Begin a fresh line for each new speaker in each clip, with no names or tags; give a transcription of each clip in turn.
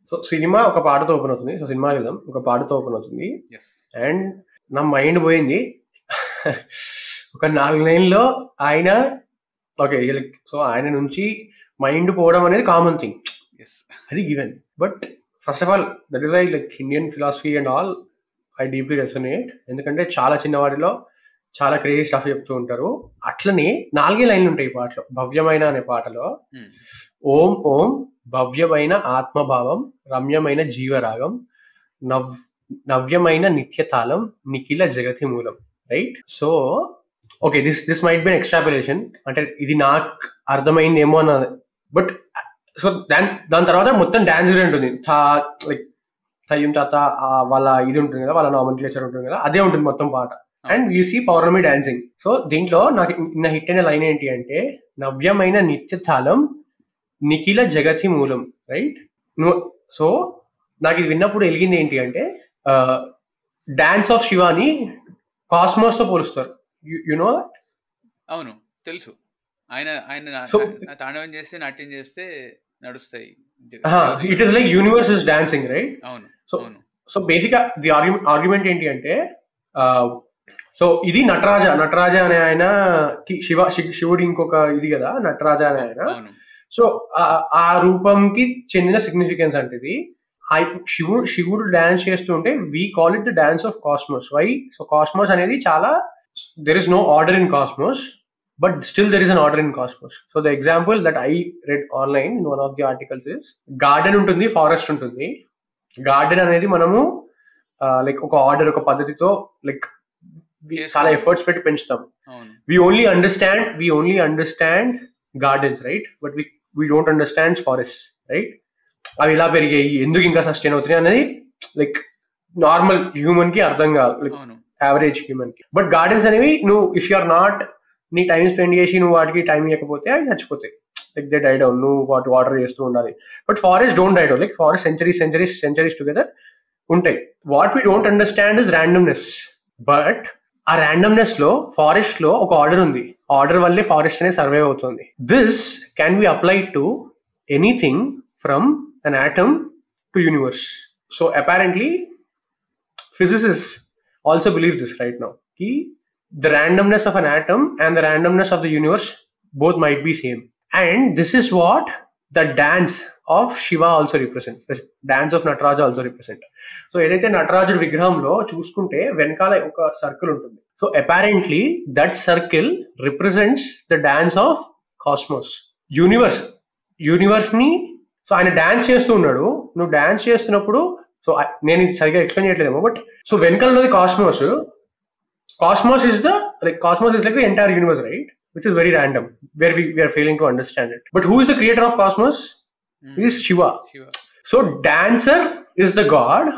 So cinema ఒక పాటతో open అవుతుంది. సో సినిమా వెళ్దాం, ఒక పాటతో ఓపెన్ అవుతుంది. అండ్ నా మైండ్ పోయింది. ఒక 4 లైన్లో ఆయన ఓకే. సో ఆయన నుంచి మైండ్ పోవడం అనేది కామన్ థింగ్, అది given. But first of all that is why like Indian philosophy and all I deeply resonate. ఎందుకంటే చాలా చిన్నవాడిలో చాలా క్రేజీ స్టఫ్ చెప్తూ ఉంటారు. అట్లనే 4 లైన్లు ఉంటాయి ఈ పాటలో. భవ్యమైన అనే పాటలో ఓం ఓం భవ్యమైన ఆత్మభావం రమ్యమైన జీవరాగం నవ్యమైన నిత్యతాళం నిఖిల జగతి మూలం. Right? So okay, this might be an extrapolation, అంటే ఇది నాకు అర్థమైంది ఏమో అన్నది. బట్ సో దాని తర్వాత మొత్తం డాన్స్ ఉంటుంది. లైక్ తయ్యం తాత వాళ్ళ ఇది ఉంటుంది కదా, వాళ్ళ నామినిక్లేచర్ ఉంటుంది కదా, అదే ఉంటుంది మొత్తం పాట. And you see Pournami dancing. So దీంట్లో నాకు నిన్న హిట్ అయిన లైన్ ఏంటి అంటే నవ్యమైన నిత్యతాళం నిఖిల జగతి మూలం. రైట్? సో నాకు ఇది విన్నప్పుడు వెలిగింది ఏంటి అంటే డాన్స్ ఆఫ్ శివాని కాస్మోస్ తో పోలుస్తారు. You know that?
అవును, తెలుసు. ఆయన తాండవం చేస్తే నాట్యం చేస్తే నడుస్తాయి.
It is like universe is dancing, right?
అవును.
సో బేసిక్ గా ది ఆర్గ్యుమెంట్ ఏంటి అంటే సో ఇది నటరాజ అనే ఆయన శివుడి ఇంకొక ఇది కదా నటరాజ అనే ఆయన. సో ఆ రూపంకి చెందిన సిగ్నిఫికెన్స్ అంటే ఇది. శివుడు డాన్స్ చేస్తుంటే we call it the dance of cosmos. Why? So cosmos అనేది చాలా, there is no order in cosmos, but still there is an order in cosmos. So the example that I read online in one of the articles is garden ఉంటుంది, forest ఉంటుంది. Garden అనేది మనము like ఒక order, ఒక పద్ధతితో like చాలా efforts పెట్టి పెంచుతాం. we only understand gardens, right? but we don't understand forests, right? అవి ఎలా పెరిగాయి, ఎందుకు ఇంకా సస్టైన్ అవుతున్నాయి అనేది లైక్ నార్మల్ హ్యూమన్ కి అర్థం కాదు, లైక్ యావరేజ్ హ్యూమన్ కి. బట్ గార్డెన్స్ అనేవి నువ్వు ఇఫ్ యు ఆర్ నాట్ నీ టైం స్పెండ్ చేసి నువ్వు వాటికి టైం ఇవ్వకపోతే అవి చచ్చిపోతాయి. లైక్ దే డై డౌన్, నువ్వు వాటి వాటర్ చేస్తూ ఉండాలి. But forest don't die down. Like forest centuries together ఉంటాయి. What we don't understand is randomness. But ఆ ర్యాండమ్నెస్ లో ఫారెస్ట్ లో ఒక ఆర్డర్ ఉంది. ఆర్డర్ వల్లే ఫారెస్ట్ అనేది సర్వైవ్ అవుతుంది. This can be applied to anything from an atom to universe. So apparently physicists also believe this right now, ki the randomness of an atom and the randomness of the universe both might be same. And this is what the dance of Shiva also represent, the dance of Nataraja also represent. So edaithe Nataraja vigraham lo chuskunte venkala oka circle ఉంటుంది. So apparently that circle represents the dance of cosmos, universe ni. So ఆయన dance చేస్తూ ఉన్నాడు, నువ్వు dance చేస్తున్నప్పుడు, so నేను సరిగా explain చేయట్లేదేమో, but so వెనకాల ఉన్నది cosmos is like the entire universe, right? Which is very random, where we are failing to understand it. But who is the creator of cosmos? Is Shiva. So dancer is the god.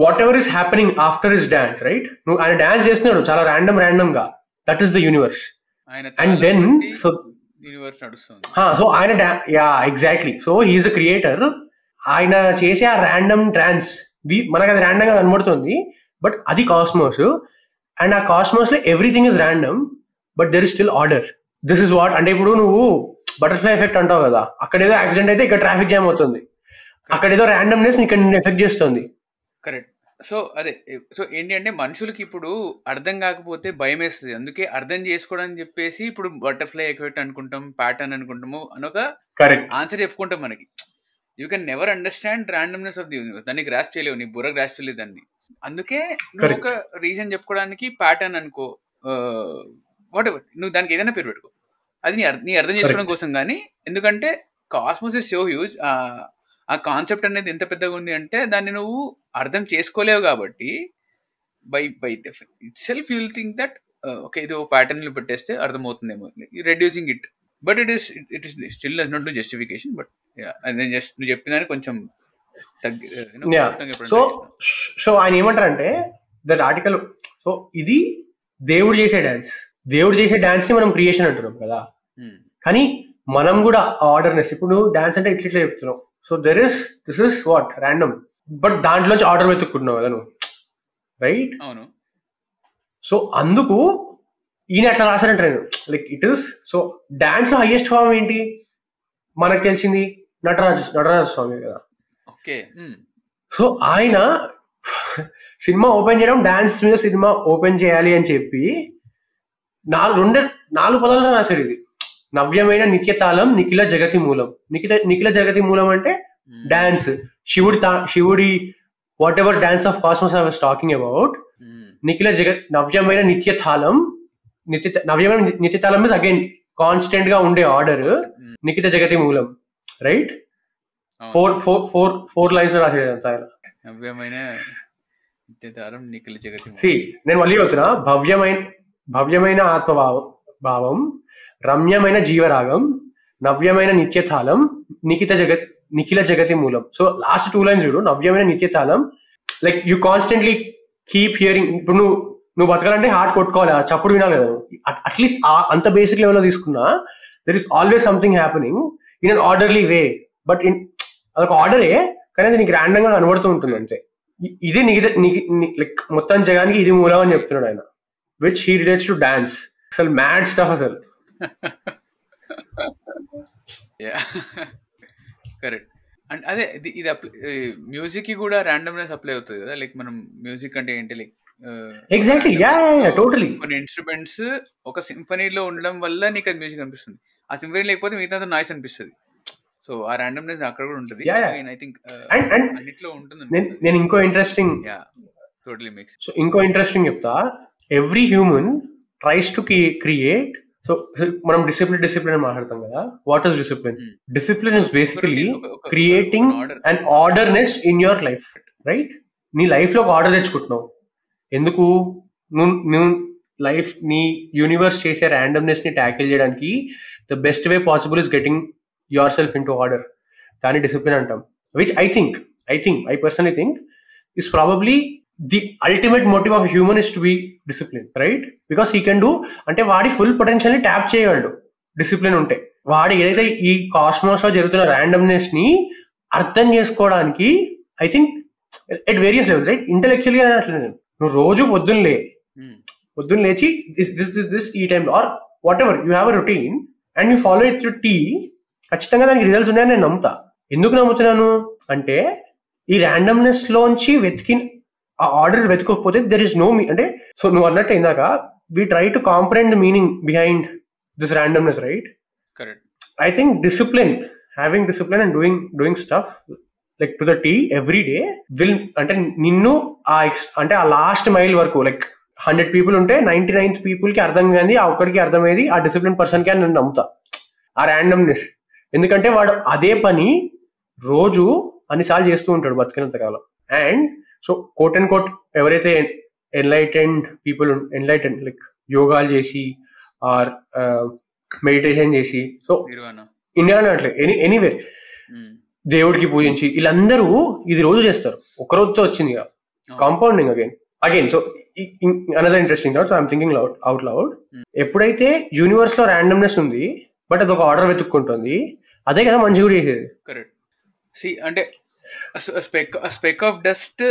Whatever is happening after his dance, right? నువ్వు ఆయన dance చేస్తున్నాడు చాలా random గా, that is the universe. And then so
universe నడుస్తుంది.
So ఆయన exactly. So he is the creator. ఆయన చేసే ఆ ర్యాండమ్ ట్రాన్స్ మనకు అది ర్యాండమ్ గా కనబడుతుంది, బట్ అది కాస్మోస్. అండ్ ఆ కాస్మోస్ లో everything is random, but there is still order. This is what అంటే ఇప్పుడు నువ్వు బటర్ఫ్లై ఎఫెక్ట్ అంటావు కదా, అక్కడేదో యాక్సిడెంట్ అయితే ఇక్కడ ట్రాఫిక్ జామ్ అవుతుంది, అక్కడేదో ర్యాండమ్నెస్ ఇక్కడ ఎఫెక్ట్ చేస్తుంది.
కరెక్ట్. సో అదే, సో ఏంటి అంటే మనుషులకి ఇప్పుడు అర్థం కాకపోతే భయం వేస్తుంది. అందుకే అర్థం చేసుకోవడం అని చెప్పేసి ఇప్పుడు బటర్ఫ్లై ఎఫెక్ట్ అనుకుంటాం, ప్యాటర్న్ అనుకుంటాము అని ఒక ఆన్సర్ చెప్పుకుంటాం. మనకి you can never understand randomness of the universe. దాన్ని గ్రాస్ప్ చేయలేవు, నీ బుర్ర గ్రాస్ప్ చేయలేదు దాన్ని. అందుకే నువ్వు ఒక రీజన్ చెప్పుకోవడానికి ప్యాటర్న్ అనుకో, వాట్ ఎవర్, నువ్వు దానికి ఏదైనా పేరు పెట్టుకో, అది నీ అర్థం చేసుకోవడం కోసం. కానీ ఎందుకంటే కాస్మోస్ ఇస్ సో హ్యూజ్, ఆ కాన్సెప్ట్ అనేది ఎంత పెద్దగా ఉంది అంటే దాన్ని నువ్వు అర్థం చేసుకోలేవు. కాబట్టి by itself you will think that okay ఇది ఒక ప్యాటర్న్ లో పెట్టేస్తే అర్థమవుతుందేమో, reducing it. But it is still does not do justification. But నేను జస్ట్ నువ్వు చెప్పిన కొంచెం
సో ఆయన ఏమంటారంటే దట్ ఆర్టికల్, సో ఇది దేవుడు చేసే డాన్స్ ని మనం క్రియేషన్ అంటున్నాం కదా, కానీ మనం కూడా ఆర్డర్నెస్, ఇప్పుడు నువ్వు డాన్స్ అంటే ఇట్లా చెప్తున్నావు. So this is what random, but దాంట్లోంచి ఆర్డర్ వెతుక్కుంటున్నావు కదా నువ్వు, రైట్?
అవును.
సో అందుకు ఈయన అట్లా రాశారంటే like it is. So dance లో హైయెస్ట్ ఫామ్ ఏంటి మనకు తెలిసింది? నటరాజ స్వామి కదా. సో ఆయన సినిమా ఓపెన్ చేయడం డాన్స్ మీద సినిమా ఓపెన్ చేయాలి అని చెప్పి 4 పదాలు రాశాడు. ఇది నవ్యమైన నిత్యతాళం నిఖిల జగతి మూలం. నిఖిల జగతి మూలం అంటే డాన్స్, శివుడి whatever dance of cosmos I was talking about. నవ్యమైన నిత్యతాళం ఇస్ అగైన్ కాన్స్టెంట్ గా ఉండే ఆర్డర్. నిఖిల జగతి మూలం, రైట్? 4 లైన్స్ రాసేది ఆయన. నేను మళ్ళీ అవుతున్నా. భవ్యమైన ఆత్మభావం, రమ్యమైన జీవరాగం, నవ్యమైన నిత్యతాళం, నిఖిల జగతి మూలం. సో లాస్ట్ 2 లైన్స్ చూడు. నవ్యమైన నిత్యతాళం, like you constantly keep hearing. ఇప్పుడు నువ్వు బతకాలంటే హార్ట్ కొట్టుకోవాలి, చప్పుడు వినాలి కదా. అట్లీస్ట్ అంత బేసిక్ లెవెల్లో తీసుకున్నా there is always something happening in an orderly way. But అదొక ఆర్డరే, కానీ అది నీకు ర్యాండమ్ గా కనబడుతూ ఉంటుంది అంతే. ఇది లైక్ మొత్తం జగానికి ఇది మూలం అని చెప్తున్నాడు ఆయన, which he relates to dance. అసలు మ్యాడ్ స్టఫ్ అసలు.
కరెక్ట్. అండ్ అదే ఇది మ్యూజిక్ కి కూడా ర్యాండమ్నెస్ అప్లై అవుతుంది కదా. లైక్ మనం మ్యూజిక్ అంటే ఏంటి, లైక్
ఎగ్జాక్ట్లీ టోటలీ
కొన్ని ఇన్స్ట్రుమెంట్స్ ఒక సింఫనీలో ఉండడం వల్ల నీకు అది మ్యూజిక్ అనిపిస్తుంది. ఆ సింఫనీ లేకపోతే మిగతా నాయిస్ అనిపిస్తుంది. సో ఆ ర్యాండమ్నెస్ అక్కడ కూడా ఉంటుంది. ఐ థింక్ అన్నిట్లో ఉంటుంది.
నేను ఇంకో ఇంట్రెస్టింగ్ చెప్తా. Every human tries to create. So మనం డిసిప్లిన్ మాట్లాడతాం కదా. What is discipline? Discipline is basically creating and orderness in your life, right? నీ లైఫ్ లో ఒక ఆర్డర్ తెచ్చుకుంటున్నావు. ఎందుకు? నువ్వు లైఫ్, నీ యూనివర్స్ చేసే ర్యాండమ్నెస్ ని ట్యాకిల్ చేయడానికి the best way possible is getting your self in to order. దాన్ని డిసిప్లిన్ అంటాం. Which I personally think is probably the ultimate motive of a human is to be disciplined, right? Because he can do, అంటే వాడి full potential ని tap చేయగలడు discipline ఉంటే. వాడు ఏదైతే ఈ కాస్మోస్ లో జరుగుతున్న ర్యాండమ్నెస్ ని అర్థం చేసుకోవడానికి I think at various levels, right? Intellectual గా నువ్వు రోజు పొద్దున్న లేచి దిస్ ఈ time or whatever you have a routine and you follow it to tee, ఖచ్చితంగా దానికి రిజల్ట్స్ ఉన్నాయని నేను నమ్ముతా. ఎందుకు నమ్ముతున్నాను అంటే, ఈ ర్యాండమ్నెస్ లోంచి ఆ ఆర్డర్ వెతుకోకపోతే దెర్ ఇస్ నో అంటే, సో నువ్వు అన్నట్టు ఇందాక we try to comprehend meaning behind this randomness, right?
Correct.
I think having discipline and doing stuff like to the T every day will, అంటే నిన్ను అంటే ఆ లాస్ట్ మైల్ వరకు, లైక్ 100 people ఉంటే 99th people కి అర్థం కాని ఆ ఒక్కడికి అర్థమయ్యేది ఆ డిసిప్లిన్ పర్సన్ కి అని నేను నమ్ముతా. ఆ ర్యాండమ్నెస్, ఎందుకంటే వాడు అదే పని రోజు అన్నిసార్లు చేస్తూ ఉంటాడు బతికినంత కాలం. And so quote and quote ఎవరైతే ఎన్లైటెండ్ లైక్ యోగాలు చేసి ఆర్ మెడిటేషన్ చేసి, సో ఇండియాలో అట్లే ఎనీవేర్ దేవుడికి పూజించి వీళ్ళందరూ ఇది రోజు చేస్తారు. ఒక రోజుతో వచ్చింది compounding again. So another interesting thought, so I'm thinking out loud. ఎప్పుడైతే యూనివర్స్ లో ర్యాండమ్నెస్ ఉంది బట్ అది ఒక ఆర్డర్ వెతుక్కుంటుంది, అదే కదా మంచి కూడా చేసేది.
కరెక్ట్. సి అంటే spec of dust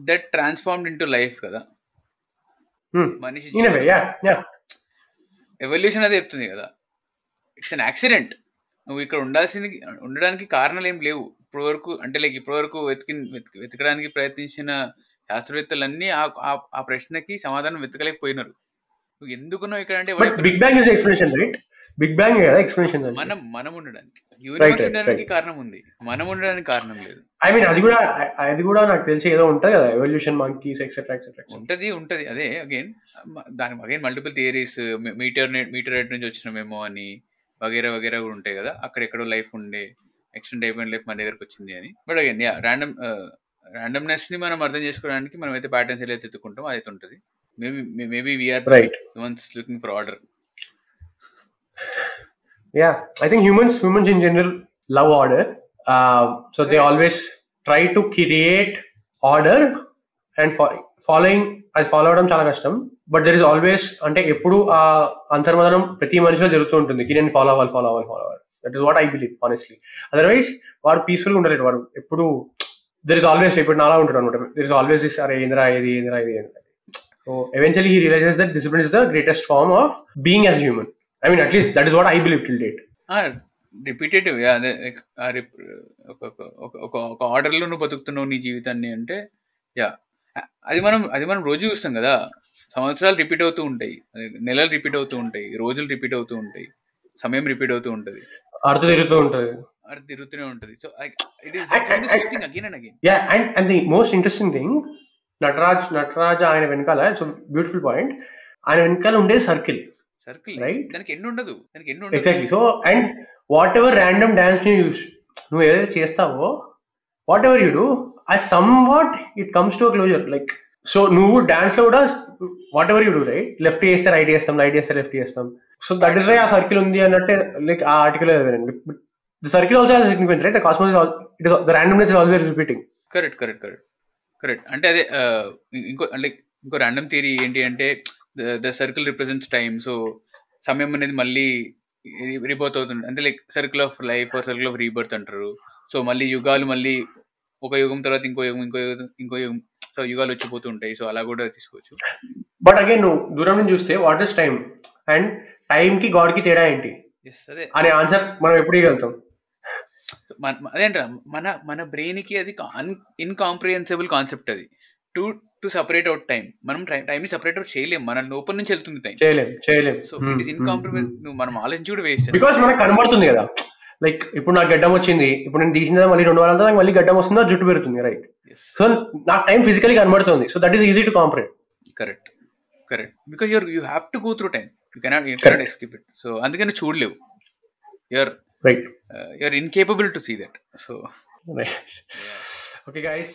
that transformed into life కదా మనిషి. ఎవల్యూషన్ అదే చెప్తుంది కదా, ఇట్స్ అన్ యాక్సిడెంట్. నువ్వు ఇక్కడ ఉండడానికి కారణాలు ఏం లేవు ఇప్పటి వరకు. అంటే లైక్ ఇప్పటి వరకు వెతకడానికి ప్రయత్నించిన శాస్త్రవేత్తలన్నీ ఆ ప్రశ్నకి సమాధానం వెతకలేకపోయినారు. నువ్వు ఎందుకున్నావు ఇక్కడ అంటే,
big bang is explanation, right? Big bang కదా ఎక్స్ప్లనేషన్.
మనం ఉండడానికి, యూనివర్స్ ఉండడానికి కారణం ఉంది, మనం ఉండడానికి కారణం లేదు.
ఐ మీన్ అది కూడా నాకు తెలిసి ఏదో ఉంటుంది కదా, ఎవల్యూషన్ మంకీస్ ఎక్సెట్రా
ఉంటది. అదే అగైన్ మల్టిపుల్ థియరీస్, మీటరైట్ నుంచి వచ్చినామేమో అని వగేరా కూడా ఉంటాయి కదా. అక్కడెక్కడో లైఫ్ ఉండే ఎక్స్టెండ్ అయిపోయిన లైఫ్ మన దగ్గరకు వచ్చింది అని. బట్ అగైన్ ర్యాండమ్నెస్ ని మనం అర్థం చేసుకోవడానికి మనం అయితే ప్యాటర్న్స్ ఎలా ఎత్తుకుంటాం అదైతే ఉంటుంది. Maybe we're right once looking for order.
Yeah, I think humans in general love order. So they always try to create order and follow అవడం చాలా కష్టం. బట్ దెర్ ఇస్ ఆల్వేస్, అంటే ఎప్పుడు ఆ అంతర్మదనం ప్రతి మనిషిలో జరుగుతూ ఉంటుంది, నేను ఫాలో అవ్వాలి. That is what I believe honestly. Otherwise వాడు పీస్ఫుల్గా ఉండలేడు. వాడు ఎప్పుడు దెర్ ఇస్ ఆల్వేస్, ఇప్పుడు నాలా ఉంటాడు అనమాట. దెర్ ఇస్ ఆల్వేస్ దిస్, అరే ఏంద్రా ఇది. So eventually he realizes that discipline is the greatest form of being as human. I mean, at least that is what I believe till date.
Repetitive అదే ఒక ఆర్డర్లో నువ్వు బతుకుతున్నావు నీ జీవితాన్ని అంటే యా అది మనం రోజు చూస్తాం కదా. సంవత్సరాలు రిపీట్ అవుతూ ఉంటాయి, నెలలు రిపీట్ అవుతూ ఉంటాయి, రోజులు రిపీట్ అవుతూ ఉంటాయి, సమయం రిపీట్ అవుతూ ఉంటది,
అర్థం తిరుగుతూ ఉంటది,
అది తిరుగుతూనే ఉంటది. So it is something again and again.
Yeah and the most interesting thing, Nataraj ఆయన వెనకాల, సో బ్యూటిఫుల్ పాయింట్, ఆయన వెనకాల ఉండే సర్కిల్ రైట్,
దానికి ఎండ్ ఉండదు.
Exactly. So and whatever random dance నువ్వు ఏదైతే చేస్తావో, whatever you do, I somewhat it comes to closure. Like so నువ్వు డాన్స్ లో కూడా whatever you do right, left చేస్తే రైట్ చేస్తాం, రైట్ చేస్తే లెఫ్ట్ చేస్తాం. సో దట్ ఇస్ వై ఆ సర్కిల్ ఉంది అన్నట్టే, లైక్ ఆ article the circle also has significance right, the cosmos it is the randomness is always repeating.
Correct. అంటే అదే ఇంకో ర్యాండమ్ థియరీ ఏంటి అంటే the circle represents time. So సమయం అనేది మళ్ళీ రీబర్త్ అవుతుంది, అంటే like circle of life or circle of rebirth అంటారు. సో మళ్ళీ యుగాలు, మళ్ళీ ఒక యుగం తర్వాత ఇంకో యుగం, సో యుగాలు వచ్చిపోతూ ఉంటాయి. సో అలా కూడా తీసుకోవచ్చు.
బట్ అగైన్ నువ్వు దూరం నుంచి చూస్తే what is time, and time కి గాడ్ కి తేడా ఏంటి
అదే
అనే ఆన్సర్ మనం ఎప్పుడు ఇవ్వగలుగుతాం.
అదేంట మన బ్రెయిన్ కి అది ఇన్కాంప్రిహెన్సిబుల్ కాన్సెప్ట్. అది టు సెపరేట్ అవుట్ టైం. మనం టైం ని సెపరేట్ అవుట్ చేయలేము, మన లోపల నుంచి వెళ్తుంది టైం, చేయలేం. So it is incomprehensible. నువ్వు మనం ఆలోచించి కూడా వేస్ట్,
బికాస్ మనకు కనబడుతుంది కదా. లైక్ ఇప్పుడు నాకు గడ్డం వచ్చింది, ఇప్పుడు నేను తీసిన మళ్ళీ 2 వారాలతో నాకు మళ్ళీ గడ్డం వస్తుందో జుట్టు పెరుగుతుంది రైట్. సో నాకు టైం ఫిజికలీ కనబడుతుంది, so that is easy to comprehend.
Correct because you have to go through time, you cannot escape it. So అందుకని చూడలేవు, you're incapable to see that. So
okay guys,